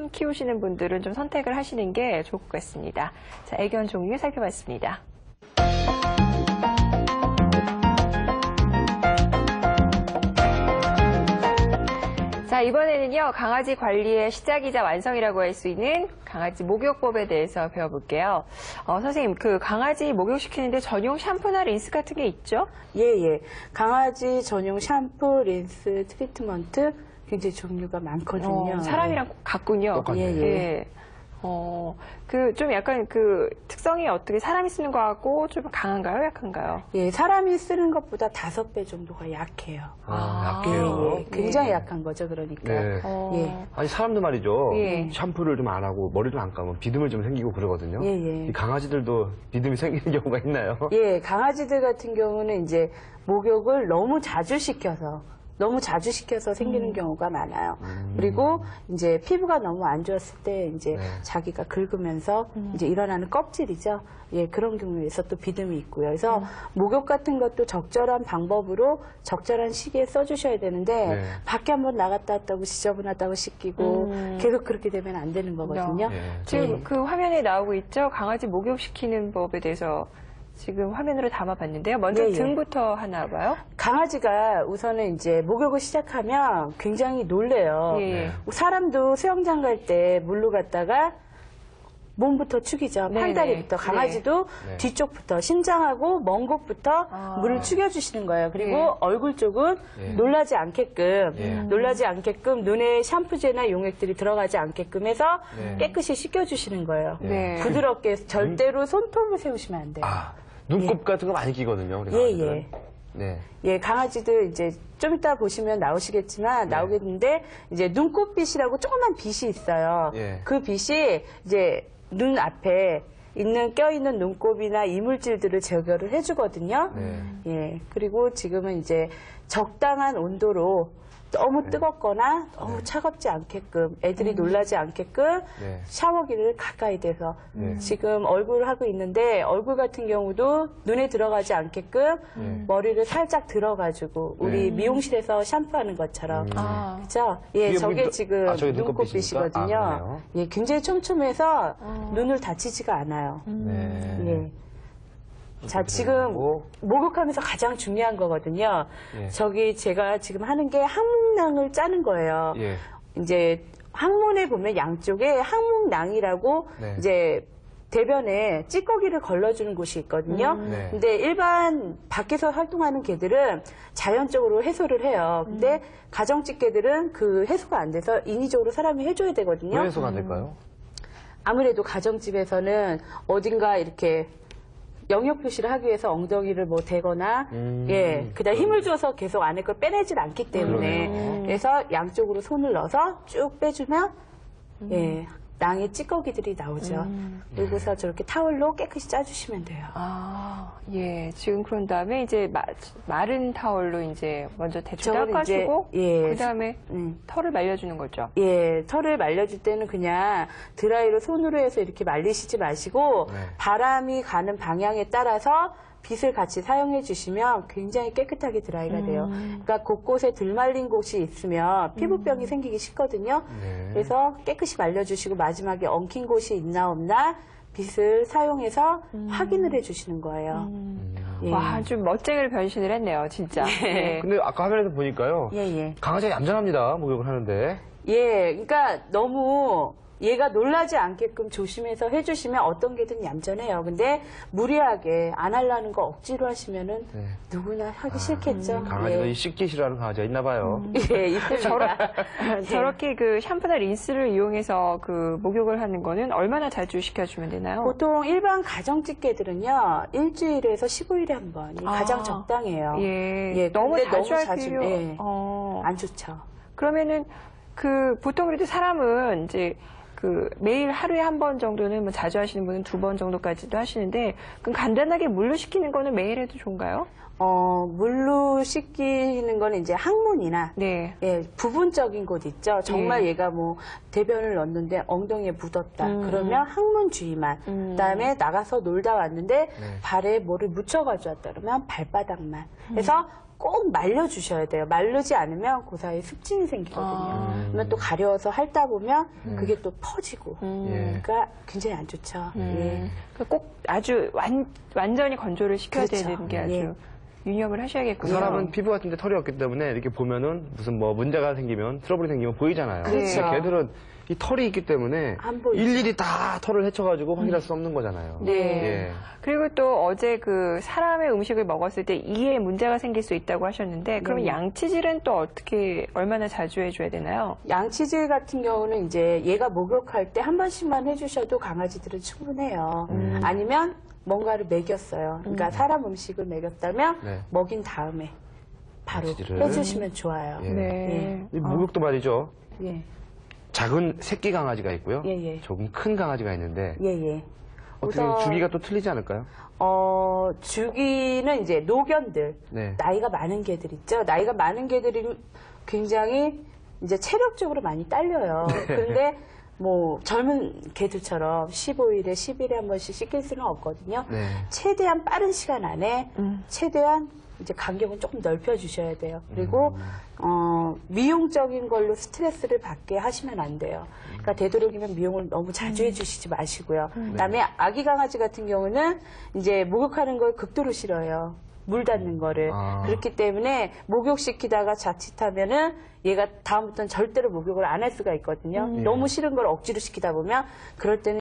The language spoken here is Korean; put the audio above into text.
처음 키우시는 분들은 좀 선택을 하시는 게 좋을 것 같습니다. 자, 애견 종류 살펴봤습니다. 자, 이번에는요, 강아지 관리의 시작이자 완성이라고 할 수 있는 강아지 목욕법에 대해서 배워볼게요. 선생님, 그 강아지 목욕시키는데 전용 샴푸나 린스 같은 게 있죠? 예. 강아지 전용 샴푸, 린스, 트리트먼트 굉장히 종류가 많거든요. 사람이랑 같군요. 똑같네요. 예. 좀 약간 그 특성이 어떻게 사람이 쓰는 거하고 좀 강한가요? 약한가요? 예, 사람이 쓰는 것보다 5배 정도가 약해요. 약해요. 예, 굉장히 약한 거죠, 그러니까. 네. 예. 아니 사람도 말이죠. 예. 샴푸를 좀 안 하고 머리를 안 감으면 비듬을 좀 생기고 그러거든요. 예. 이 강아지들도 비듬이 생기는 경우가 있나요? 예, 강아지들 같은 경우는 이제 목욕을 너무 자주 시켜서 생기는 경우가 많아요. 그리고 이제 피부가 너무 안 좋았을 때 이제 네. 자기가 긁으면서 이제 일어나는 껍질이죠. 예, 그런 경우에서 또 비듬이 있고요. 그래서 목욕 같은 것도 적절한 방법으로 적절한 시기에 써주셔야 되는데 네. 밖에 한번 나갔다 왔다고 지저분하다고 씻기고 계속 그렇게 되면 안 되는 거거든요. 예. 지금 그 화면에 나오고 있죠? 강아지 목욕시키는 법에 대해서 지금 화면으로 담아봤는데요. 먼저 예. 등부터 하나 봐요. 강아지가 우선은 이제 목욕을 시작하면 굉장히 놀래요. 예. 사람도 수영장 갈 때 물로 갔다가 몸부터 축이죠. 네네. 팔다리부터. 강아지도 네. 뒤쪽부터 신장하고 먼 곳부터 물을 축여주시는 거예요. 그리고 예. 얼굴 쪽은 예. 놀라지 않게끔 예. 놀라지 않게끔 눈에 샴푸제나 용액들이 들어가지 않게끔 해서 네. 깨끗이 씻겨주시는 거예요. 네. 부드럽게 절대로 손톱을 세우시면 안 돼요. 눈곱 같은 거 많이 끼거든요. 우리 강아지들은. 예. 네. 예, 강아지들 이제 좀 이따 보시면 나오시겠지만 나오겠는데 이제 눈꽃빛이라고 조그만 빛이 있어요. 예. 그 빛이 이제 눈 앞에 있는 껴있는 눈곱이나 이물질들을 제거를 해주거든요. 네. 예, 그리고 지금은 이제 적당한 온도로 너무 뜨겁거나 너무 차갑지 않게끔 애들이 놀라지 않게끔 네. 샤워기를 가까이 대서 네. 지금 얼굴을 하고 있는데 얼굴 같은 경우도 눈에 들어가지 않게끔 머리를 살짝 들어가지고 우리 미용실에서 샴푸하는 것처럼 그죠? 예, 이게 저게 뭐, 지금 저게 눈곱빛이거든요. 눈곱빛입니까? 예, 굉장히 촘촘해서 눈을 다치지가 않아요. 네. 예. 자, 지금 목욕하면서 가장 중요한 거거든요. 예. 저기 제가 지금 하는 게 항문낭을 짜는 거예요. 예. 이제 항문에 보면 양쪽에 항문낭이라고 네. 이제 대변에 찌꺼기를 걸러주는 곳이 있거든요. 네. 근데 일반 밖에서 활동하는 개들은 자연적으로 해소를 해요. 근데 가정집 개들은 그 해소가 안 돼서 인위적으로 사람이 해줘야 되거든요. 왜 해소가 안 될까요? 아무래도 가정집에서는 어딘가 이렇게 영역 표시를 하기 위해서 엉덩이를 뭐 대거나 예, 그다음 힘을 줘서 계속 안에 걸 빼내질 않기 때문에 그러네요. 그래서 양쪽으로 손을 넣어서 쭉 빼주면 예, 낭의 찌꺼기들이 나오죠. 그리고서 저렇게 타월로 깨끗이 짜주시면 돼요. 예. 지금 그런 다음에 이제 마른 타월로 이제 먼저 대충 저거는 닦아주고, 이제, 예. 그 다음에 털을 말려주는 거죠. 예, 털을 말려줄 때는 그냥 드라이로 손으로 해서 이렇게 말리시지 마시고 네. 바람이 가는 방향에 따라서 빗을 같이 사용해 주시면 굉장히 깨끗하게 드라이가 돼요. 그러니까 곳곳에 들 말린 곳이 있으면 피부병이 생기기 쉽거든요. 네. 그래서 깨끗이 말려주시고 마지막에 엉킨 곳이 있나 없나 빗을 사용해서 확인을 해주시는 거예요. 예. 와, 좀 멋쟁이를 변신을 했네요, 진짜. 예. 근데 아까 화면에서 보니까요. 예. 강아지가 얌전합니다. 목욕을 하는데. 예, 그러니까 너무 얘가 놀라지 않게끔 조심해서 해주시면 어떤 개든 얌전해요. 근데 무리하게 안 하려는 거 억지로 하시면은 네. 누구나 하기 싫겠죠. 강아지도 예. 이 씻기 싫어하는 강아지가 있나 봐요. 예, 있습니다. 저렇게 그 샴푸나 린스를 이용해서 그 목욕을 하는 거는 얼마나 자주 시켜주면 되나요? 보통 일반 가정집 개들은요, 일주일에서 15일에 한 번이 가장 적당해요. 예. 너무 근데 자주 할 필요. 예, 안 좋죠. 그러면은 그 보통 그래도 사람은 이제 그 매일 하루에 한 번 정도는 뭐 자주 하시는 분은 2번 정도까지도 하시는데 그럼 간단하게 물로 식히는 거는 매일 해도 좋은가요? 물로 씻기는 거는 이제 항문이나 네. 예, 부분적인 곳 있죠. 정말 예. 얘가 뭐 대변을 넣었는데 엉덩이에 묻었다. 그러면 항문 주위만. 그다음에 나가서 놀다 왔는데 발에 뭐를 묻혀가지고 왔다. 그러면 발바닥만. 그래서 꼭 말려주셔야 돼요. 마르지 않으면 그 사이에 습진이 생기거든요. 그러면 또 가려워서 핥다 보면 그게 또 퍼지고. 그러니까 굉장히 안 좋죠. 예. 꼭 아주 완전히 건조를 시켜야 그렇죠. 되는 게 아주 예. 유념을 하셔야겠고요. 사람은 피부 같은데 털이 없기 때문에 이렇게 보면은 무슨 뭐 문제가 생기면 트러블이 생기면 보이잖아요. 그렇죠. 근데 걔들은 이 털이 있기 때문에 안 보이죠. 일일이 다 털을 헤쳐가지고 확인할 수 없는 거잖아요. 네. 예. 그리고 또 어제 그 사람의 음식을 먹었을 때 이에 문제가 생길 수 있다고 하셨는데 그러면 양치질은 또 어떻게 얼마나 자주 해줘야 되나요? 양치질 같은 경우는 이제 얘가 목욕할 때 한 번씩만 해주셔도 강아지들은 충분해요. 아니면 뭔가를 먹였어요. 그러니까 사람 음식을 먹였다면 네. 먹인 다음에 바로 양치질을. 해주시면 좋아요. 예. 네. 이 목욕도 말이죠. 예. 작은 새끼 강아지가 있고요. 예, 예. 조금 큰 강아지가 있는데 예, 예. 어떻게 우선- 주기가 또 틀리지 않을까요? 주기는 이제 노견들, 네. 나이가 많은 개들 있죠. 나이가 많은 개들이 굉장히 이제 체력적으로 많이 딸려요. 근데 뭐 젊은 개들처럼 15일에 10일에 한 번씩 씻길 수는 없거든요. 네. 최대한 빠른 시간 안에 최대한 이제 간격은 조금 넓혀 주셔야 돼요. 그리고 미용적인 걸로 스트레스를 받게 하시면 안 돼요. 그러니까 되도록이면 미용을 너무 자주 해주시지 마시고요. 그다음에 아기 강아지 같은 경우는 이제 목욕하는 걸 극도로 싫어해요. 물 닿는 거를. 아. 그렇기 때문에 목욕시키다가 자칫하면은 얘가 다음부터는 절대로 목욕을 안 할 수가 있거든요. 너무 싫은 걸 억지로 시키다 보면 그럴 때는